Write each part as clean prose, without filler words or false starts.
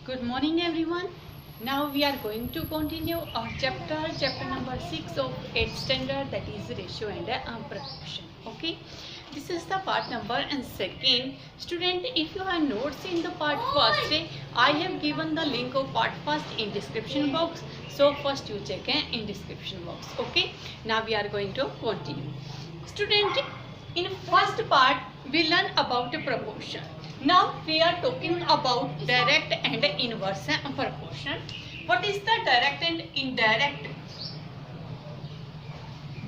Good morning everyone. Now we are going to continue our chapter number 6 of 8th standard, that is ratio and proportion. Okay, this is the part number and second. Student, if you have notes in the part first, I have given the link of part first in description box. So first you check in description box. Okay, now we are going to continue. Student, in first part we learn about proportion. Now we are talking about direct and inverse proportion. What is the direct and indirect?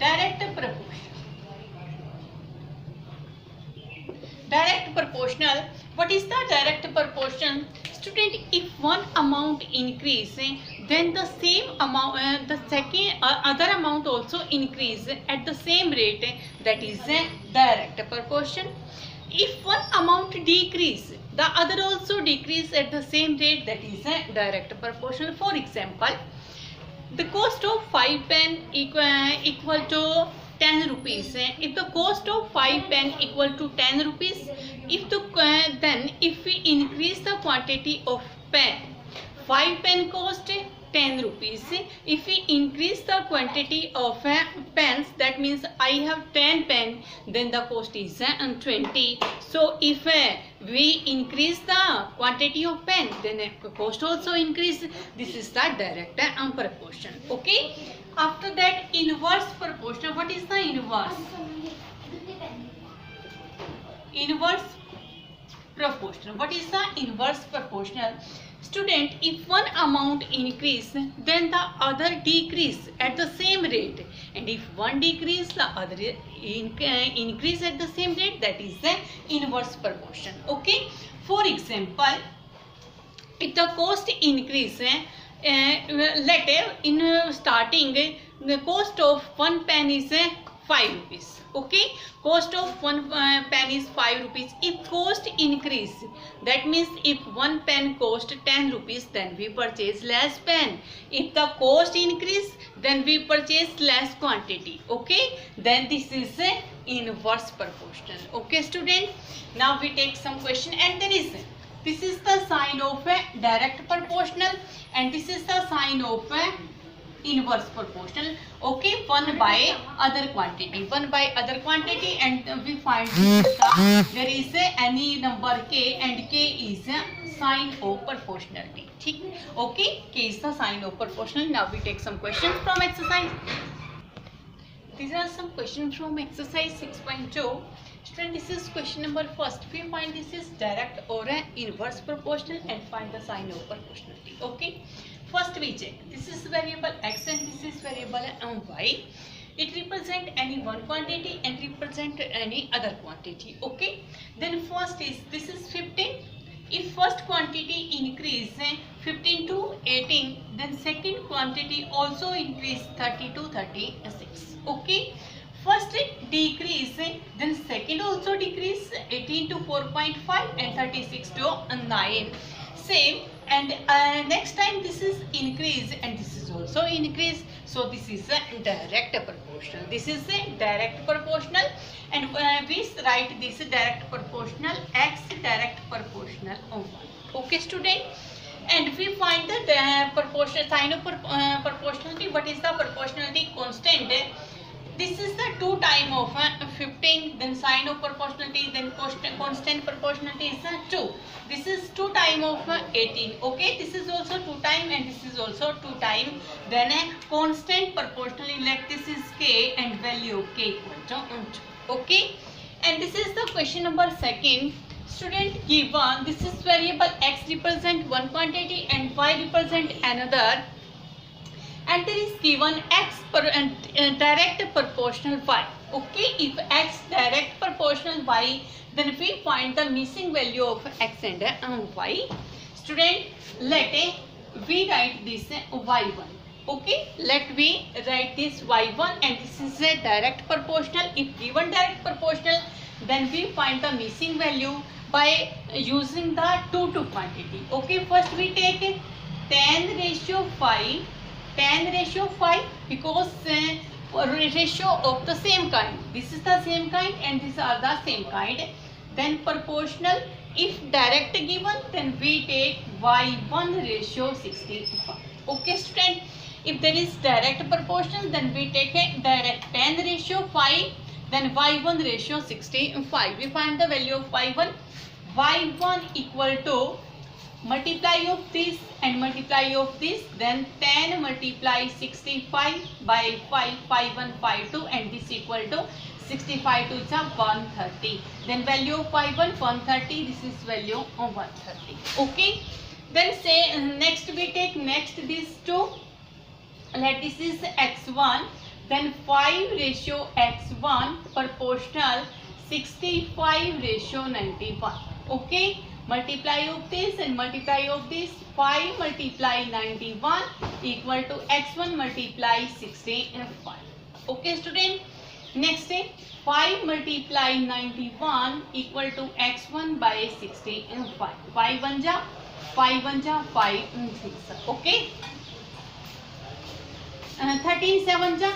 Direct proportion. Direct proportional. What is the direct proportion? Student, if one amount increase, then the same amount, the second other amount also increase at the same rate. That is direct proportion. If one amount decrease, the other also decrease at the same rate. That is a direct proportion. For example, the cost of 5 pen equal to 10 rupees. If the cost of 5 pen equal to 10 rupees, then if we increase the quantity of pen, 5 pen cost 10 rupees. If we increase the quantity of pens, that means I have 10 pen, then the cost is 20. So if we increase the quantity of pen, then the cost also increase. This is the direct proportion. Okay. After that, inverse proportion. What is the inverse? Inverse proportional. What is the inverse proportional? Student, if one amount increase, then the other decrease at the same rate, and if one decrease, the other increase at the same rate. That is the inverse proportion. Okay. For example, if the cost increase, in starting the cost of one pen is 5 rupees. Okay, cost of one pen is 5 rupees. If cost increase, that means if one pen cost 10 rupees, then we purchase less pen. If the cost increase, then we purchase less quantity. Okay, then this is a inverse proportional. Okay student, now we take some question, and there is, this is the sign of a direct proportional, and this is the sign of a inverse proportional. Okay, one by other quantity, and we find there is any number k, and k is a sign of proportionality. Okay, k is the sign of proportional. Now we take some questions from exercise. These are some questions from exercise 6.2. Student, this is question number first. We find this is direct or inverse proportional and find the sign of proportionality. Okay. First we check. This is variable x and this is variable y. It represent any one quantity and represent any other quantity. Okay. Then first is, this is 15. If first quantity increase 15 to 18, then second quantity also increase 30 to 36. Okay. First decrease, then second also decrease 18 to 4.5 and 36 to 9. Same, and next time this is increase and this is also increase. So this is a direct proportional. This is a direct proportional, and we write this direct proportional x direct proportional on 1. Okay student, and we find the proportional sign of proportionality. What is the proportionality constant? This is the 2 time of 15, then sign of proportionality, then constant proportionality is 2. This is 2 time of 18. Okay, this is also 2 time and this is also 2 time. Then a constant proportionality, like this is k and value of k equal to 2. Okay, and this is the question number second. Student, given this is variable x represent one quantity and y represent another, and there is given x direct proportional y. Okay, if x direct proportional y, then we find the missing value of x and y. Student, let we write this y1. Okay, let we write this y1, and this is a direct proportional. If given direct proportional, then we find the missing value by using the 2 to quantity. Okay, first we take 10 ratio 5. 10 ratio 5 because ratio of the same kind. This is the same kind and these are the same kind. Then proportional, if direct given, then we take y1 ratio 65. Okay student, if there is direct proportion, then we take a direct tan ratio 5, then y1 ratio 65. We find the value of y1. y1 equal to multiply of this and multiply of this, then 10 multiply 65 by 5, 51 52, and this equal to 65 to 130. Then value of y1 130. This is value of 130. Okay. Then say next we take next these two. Let this is x1. Then 5 ratio x1 proportional 65 ratio 91. Okay. Multiply of this and multiply of this. 5 multiply 91 equal to x1 multiply 65. Okay student. Next 5 multiply 91 equal to x1 by 65. 5 1 ja 5 1 ja 5 6. Okay. 13 7 ja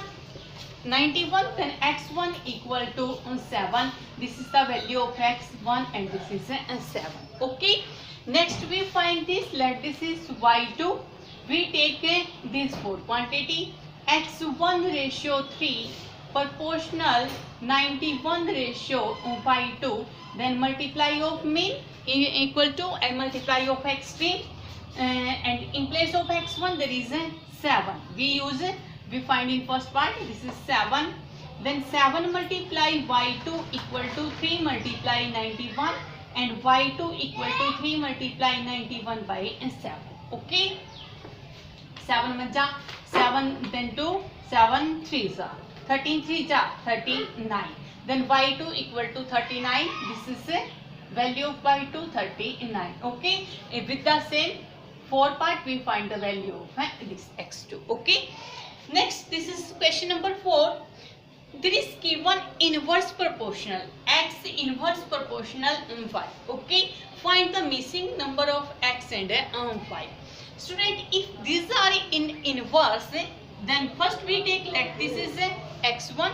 91. Then x1 equal to 7. This is the value of x1 and this is 7. Okay. Next we find this. Let this is y2. We take this 4 quantity. x1 ratio 3 proportional 91 ratio y2. Then multiply of mean equal to and multiply of x3. And in place of x1 there is a 7. We find in first part, this is 7. Then 7 multiply y2 equal to 3 multiply 91, and y2 equal to 3 multiply 91 by 7. Okay. 7 1 7, then 2 7 3 13 3 39. Then y2 equal to 39. This is a value of y2 39. Okay. With the same 4 part we find the value of this x2. Okay. Next, this is question number 4. There is given inverse proportional x inverse proportional y. Okay. Find the missing number of x and y. Student, if these are in inverse, then first we take, let this is x1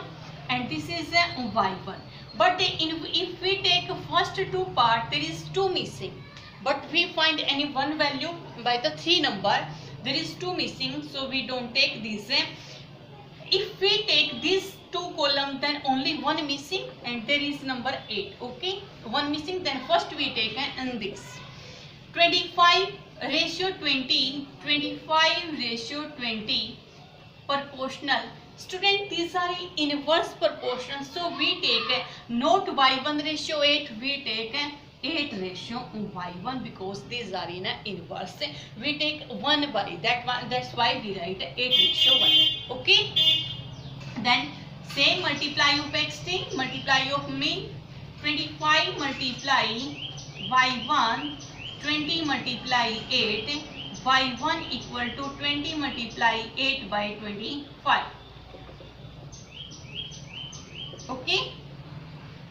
and this is y1. But if we take first two part, there is 2 missing. But we find any one value by the 3 number. There is 2 missing, so we don't take this. If we take these 2 column, then only 1 missing and there is number 8. Okay, 1 missing. Then first we take this 25 ratio 20, 25 ratio 20 proportional. Student, these are inverse proportion, so we take not y1 ratio 8, we take 8 ratio y1, because these are in inverse. We take 1 by that's why we write 8 ratio 1. Okay. Then same multiply of x3, multiply of mean. 25 multiply y1, 20 multiply 8, y1 equal to 20 multiply 8 by 25. Okay.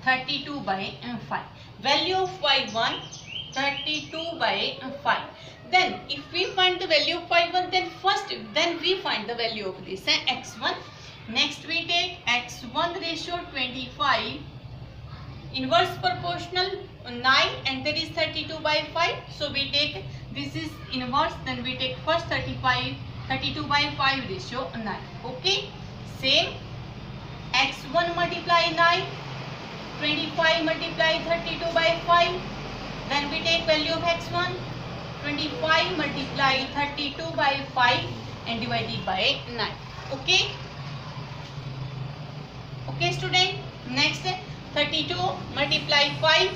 32 by 5. Value of y1 32 by 5. Then if we find the value of y1, then we find the value of this x1. Next we take x1 ratio 25, inverse proportional 9, and there is 32 by 5. So we take, this is inverse, then we take first 32 by 5 ratio 9. Okay. Same x1 multiply 9, 25 multiply 32 by 5. Then we take value of x1, 25 multiply 32 by 5 and divided by 9. Okay. Okay student. Next 32 multiply 5,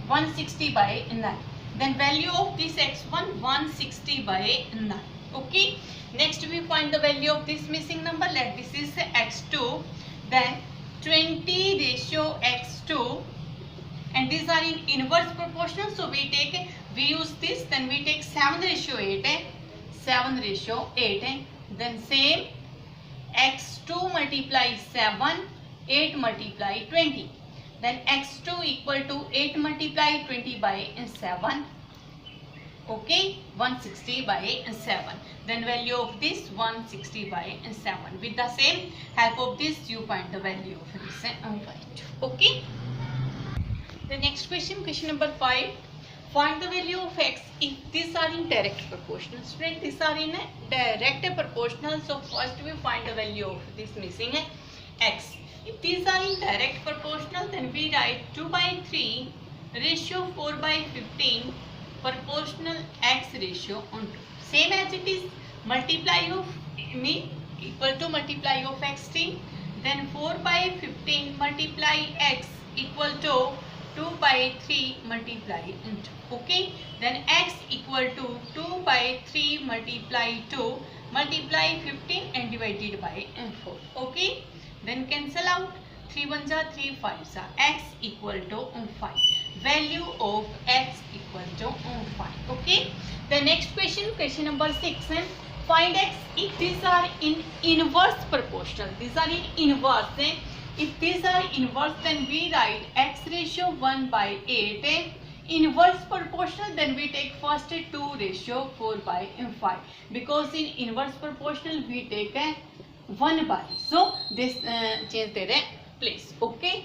160 by 9. Then value of this x1 160 by 9. Okay. Next we find the value of this missing number. Let this is x2. Then 20 ratio x2, and these are in inverse proportional, so we use this. Then we take 7 ratio 8, 7 ratio 8. Then same x2 multiply 7, 8 multiply 20. Then x2 equal to 8 multiply 20 by 7. Okay, 160 by 7. Then value of this 160 by 7. With the same help of this, you find the value of this y2. Okay. The next question, question number 5. Find the value of x if these are in direct proportional. Student, these are in direct proportional. So first we find the value of this missing x. If these are in direct proportional, then we write 2 by 3 ratio 4 by 15 proportional x ratio on 2. Same as it is, multiply of me equal to multiply of xt. Then 4 by 15 multiply x equal to 2 by 3 multiply into. Okay, then x equal to 2 by 3 multiply 2 multiply 15 and divided by 4. Okay, then cancel out. 3 1s are 3 5s are x equal to 5. Value of x equal to 5. Okay, the next question, question number 6. Find x if these are in inverse proportional. These are in inverse. If these are inverse, then we write x ratio 1 by 8. Inverse proportional, then we take first 2 ratio 4 by 5. Because in inverse proportional we take 1 by. So this change their place. Okay.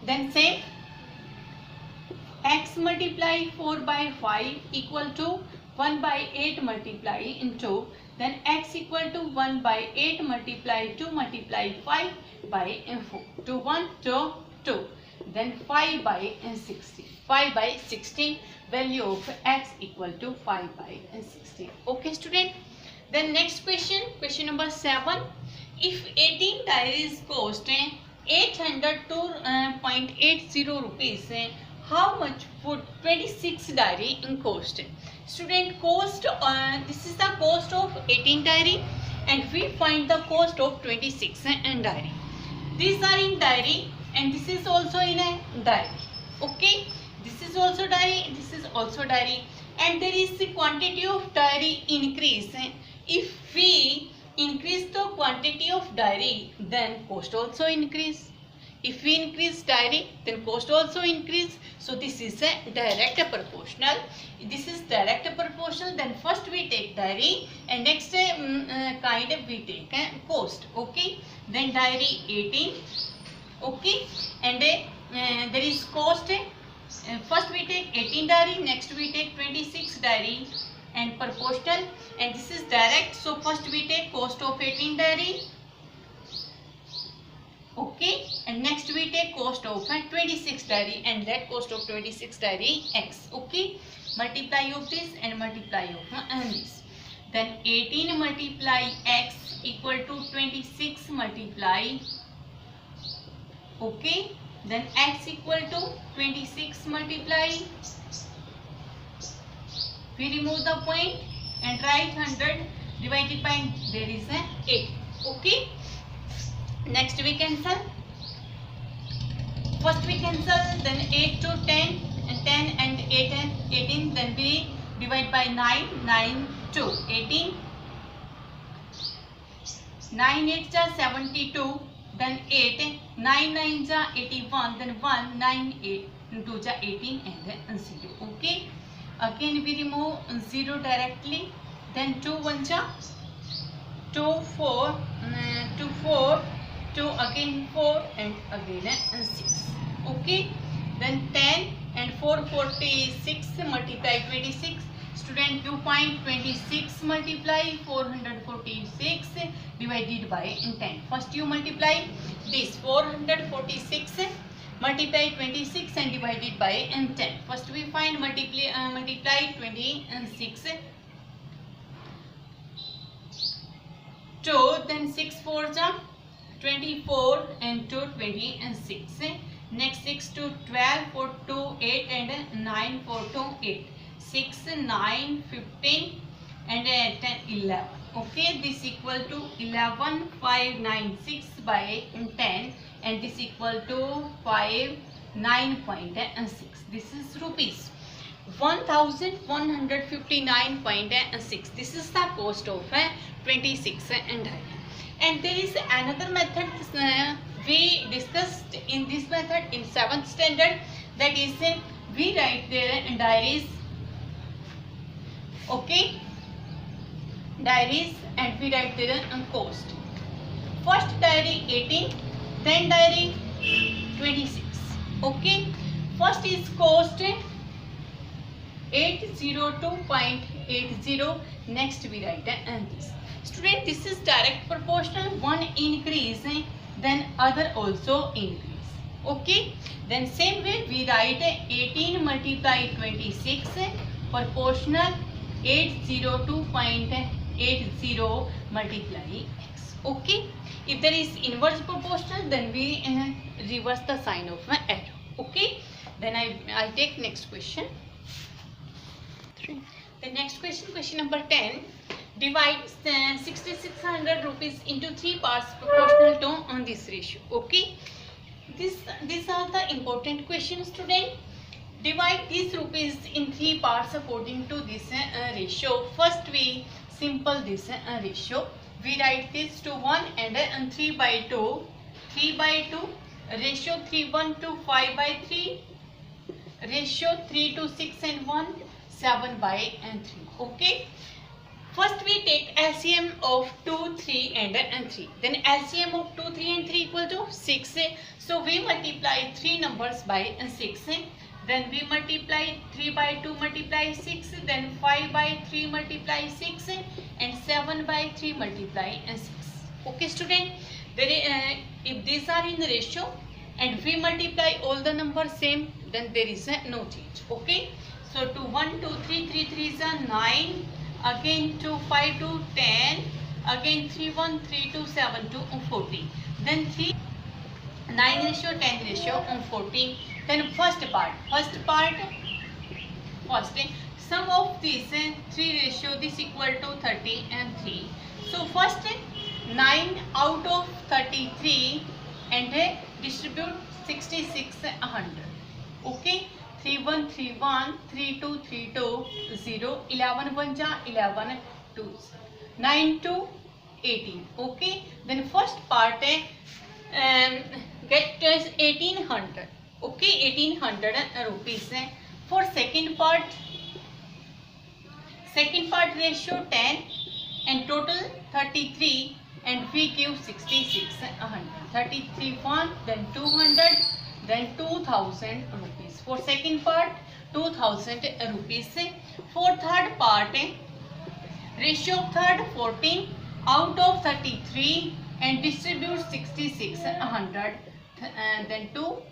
Then same, x multiply 4 by 5 equal to 1 by 8 multiply into. Then x equal to 1 by 8 multiply 2 multiply 5 by 4. 2 1 2 2. Then 5 by 16. 5 by 16. Value of x equal to 5 by 16. Okay, student. Then next question, question number 7. If 18 diaries cost 802.80 rupees, how much would 26 diary in cost? Student, cost, this is the cost of 18 diary and we find the cost of 26 diary. These are in diary and this is also in a diary. Okay, this is also diary, this is also diary, and there is the quantity of diary increase. If we increase the quantity of diary, then cost also increase. If we increase diary, then cost also increase. So this is a direct proportional. This is direct proportional. Then first we take diary and next kind we take cost. Okay. Then diary 18. Okay. And there is cost. First we take 18 diary. Next we take 26 diary and proportional. And this is direct. So first we take cost of 18 diary. Okay, and next we take cost of 26 diary and let cost of 26 diary x. Okay, multiply of this and multiply of this. Then 18 multiply x equal to 26 multiply. Okay, then x equal to 26 multiply. We remove the point and write 100 divided by there is a 8. Okay. Next we cancel. First we cancel, then 8 to 10 and 10 and 8 and 18. Then we divide by 9. 9 to 18. 9 8 are 72. Then 8. 9 9 are 81. Then 1 9 8 2 are 18 and 0. Okay. Again we remove 0 directly. Then 2 1 are 2 4 2 4. 2 again 4 and again 6. Okay, then 10 and 446 multiply 26. Student, you find 26 multiply 446 divided by 10. First you multiply this 446 multiply 26 and divided by 10. First we find multiply 26 2, then 6 4s are 24 and 2 26. Next 6 to 12, 4 to 8 and 9 4 to 8. 6 9 15 and 10 11. Okay, this equal to 11 5 9 6 by 10 and this equal to 5 9.6. This is rupees 1159.6. This is the cost of 26 and And there is another method we discussed in this method in 7th standard, that is we write their diaries. Okay, diaries, and we write their cost. First diary 18, then diary 26. Okay, first is cost 802.80. Next we write this. Student, this is direct proportional. One increase, then other also increase. Okay. Then same way we write 18 multiply 26 proportional 802.80 multiply x. Okay. If there is inverse proportional, then we reverse the sign of my arrow. Okay. Then I take next question. The next question, question number 10. Divide 6600 rupees into 3 parts proportional to on this ratio. Okay. These are the important questions, student. Divide these rupees in 3 parts according to this ratio. First we simple this ratio. We write this to 1 and 3 by 2. 3 by 2. Ratio 3 1 to 5 by 3. Ratio 3 to 6 and 1. 7 by 3. Okay. First we take LCM of 2, 3 and 3. Then LCM of 2, 3 and 3 equal to 6. So we multiply 3 numbers by 6. Then we multiply 3 by 2 multiply 6. Then 5 by 3 multiply 6. And 7 by 3 multiply 6. Okay, student. If these are in the ratio and we multiply all the numbers same, then there is no change. Okay. So 2 1 2 3 3 3 is 9. Again 2 5 to 10. Again 3 1 3 2 7 to 14. Then 3 9 ratio 10 ratio 14. Then first part sum of this 3 ratio this equal to 30 and 3. So first 9 out of 33 and distribute 66 100. Okay. 3 1 3 1 3 2 3 2 0 11 1 ja 11 2 9 2 18. Okay. Then first part get 1800. Okay, 1800 rupees. For second part ratio 10 and total 33 and we give 66 100. 33 1, then 200, then 2000 rupees. For second part 2000 rupees. For third part ratio of third 14 out of 33 and distribute 66 100 and then to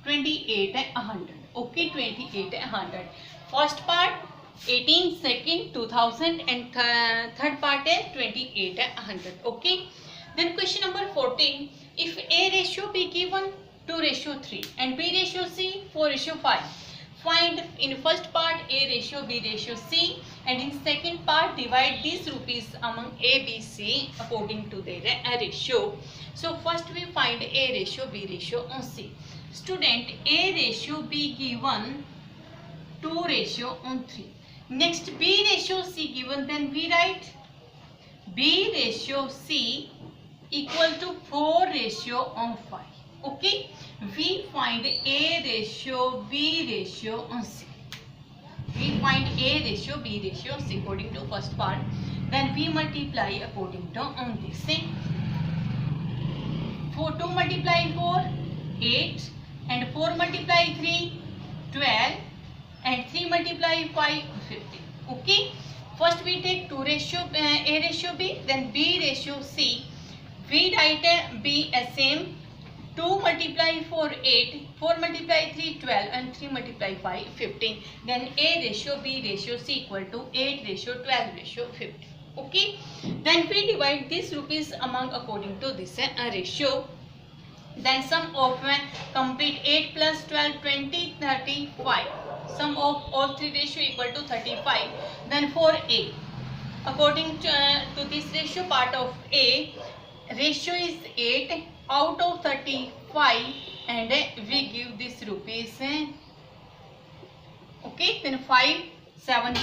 28 100. Okay, 28 100. First part 18, second 2000 and third part is 28 100. Okay. Then question number 14. If A ratio be given 2 ratio 3 and B ratio C 4 ratio 5. Find in first part A ratio B ratio C and in second part divide these rupees among A, B, C according to their ratio. So first we find A ratio B ratio on C. Student, A ratio be given 2 ratio on 3. Next B ratio C given, then we write B ratio C equal to 4 ratio on 5. Okay, we find A ratio B ratio on C. We find A ratio B ratio C according to first part. Then we multiply according to on this. 2 multiply 4 8 and 4 multiply 3 12 and 3 multiply 5 15. Okay, first we take 2 ratio A ratio B, then B ratio C. We write B as same. 2 multiply 4 8, 4 multiply 3 12 and 3 multiply 5 15. Then A ratio B ratio C equal to 8 ratio 12 ratio 15. Okay, then we divide these rupees among according to this ratio. Then sum of complete 8 plus 12 20 35. Sum of all three ratio equal to 35. Then for A, according to this ratio part of A, ratio is 8 out of 35 and we give this rupees. Okay, then 5 7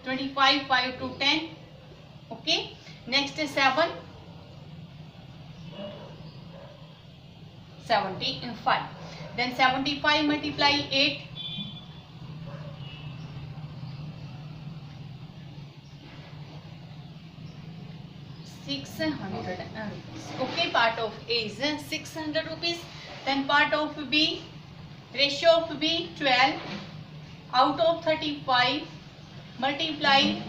25 5 to 10. Okay, next is 7 75. Then 75 multiply 8 600 rupees. Okay, part of A is 600 rupees. Then part of B ratio of B 12 out of 35 multiply,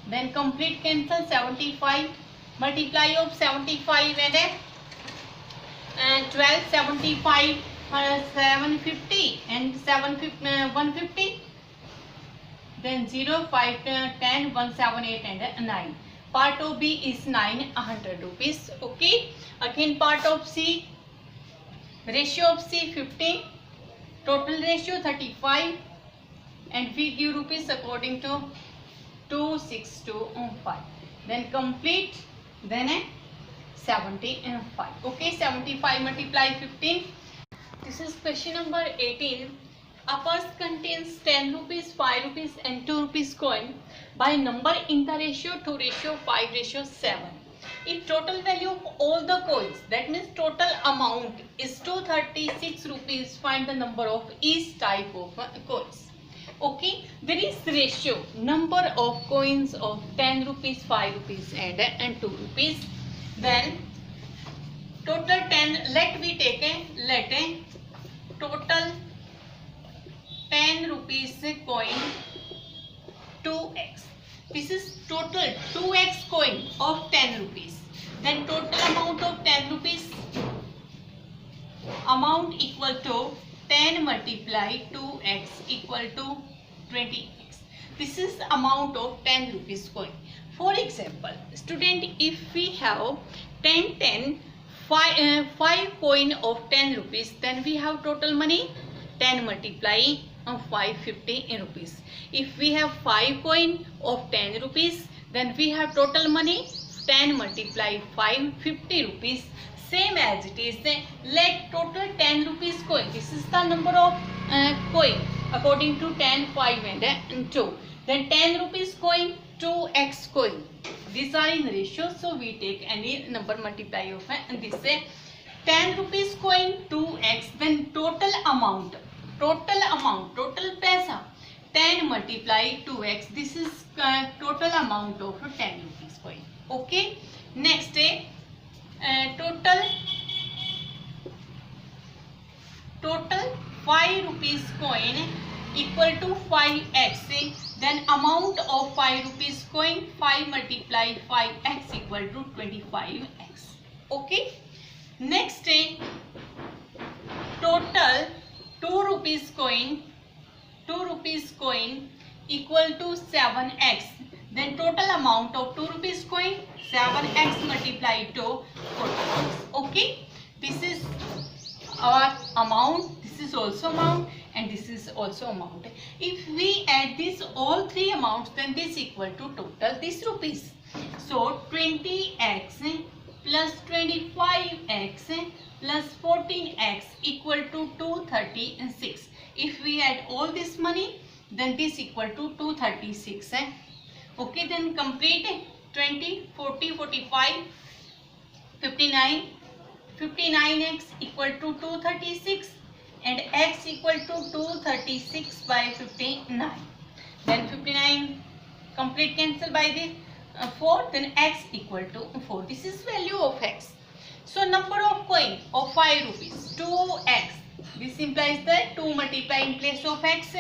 then complete cancel 75 multiply of 75 and 12 75 750 and 150, then 0 5 10 1 7 8 and 9. Part of B is 900 rupees. Okay, again part of C, ratio of C 15, total ratio 35, and we give rupees according to 2 6 2 5, then complete, then 75. Okay, 75 multiply 15. This is question number 18. A purse contains 10 rupees, 5 rupees and 2 rupees coin by number in the ratio 2:5:7. If total value of all the coins, that means total amount, is 236 rupees, find the number of each type of coins. Okay, there is ratio number of coins of 10 rupees, 5 rupees and 2 rupees. Then total 10, let total 10 rupees coin 2x. This is total 2x coin of 10 rupees. Then total amount of 10 rupees, amount equal to 10 multiply 2x equal to 20x. This is the amount of 10 rupees coin. For example, student, if we have 5 coin of 10 rupees, then we have total money 10 multiply 550 rupees. If we have 5 coin of 10 rupees, then we have total money 10 multiply 550 rupees. Same as it is, let total 10 rupees coin, this is the number of coin according to 10, 5 and 2. Then 10 rupees coin, 2x coin. These are in ratio, so we take any number multiply of and this 10 rupees coin 2x. Then total paisa 10 multiply 2x. This is total amount of 10 rupees coin. Okay, next total 5 rupees coin equal to 5x. Then amount of 5 rupees coin, 5 multiply 5x equal to 25x. Okay, next total 2 rupees coin equal to 7x. Then total amount of 2 rupees coin, 7x multiply to 40x. Okay, this is our amount, this is also amount and this is also amount. If we add this all three amounts, then this equal to total this rupees. So 20x plus 25x plus 14x equal to 236. If we add all this money, then this equal to 236. Okay, then complete 20, 40, 45, 59. 59x equal to 236 and x equal to 236 by 59. Then 59 complete cancel by the 4, then x equal to 4. This is value of x. So number of coin of 5 rupees 2x. This implies that 2 multiply in place of x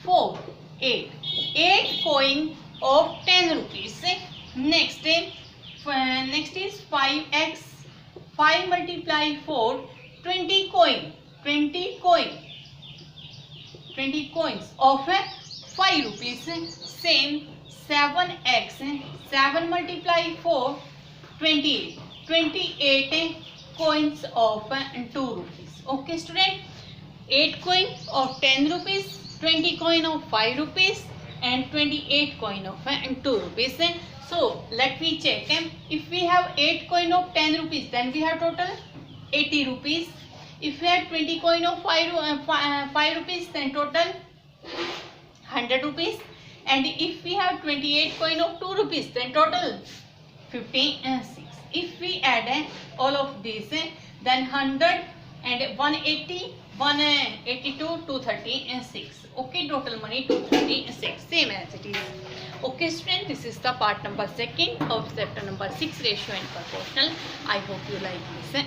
4 8. 8 coin of 10 rupees. Next is 5x. 5 multiply 4, 20 coin. 20 coins of 5 rupees. Same 7x. 7 multiply 4, 28. 28 coins of 2 rupees. Okay, student. 8 coin of 10 rupees, 20 coin of 5 rupees and 28 coin of 2 rupees. So let me check. If we have 8 coin of 10 rupees, then we have total 80 rupees. If we have 20 coin of 5 rupees, then total 100 rupees. And if we have 28 coin of 2 rupees, then total 56. If we add all of these, then 100 and 180, 182, 236. Okay, total money 236. Same as it is. Okay, student, this is the part number 2 of chapter number 6, ratio and proportional. I hope you like this.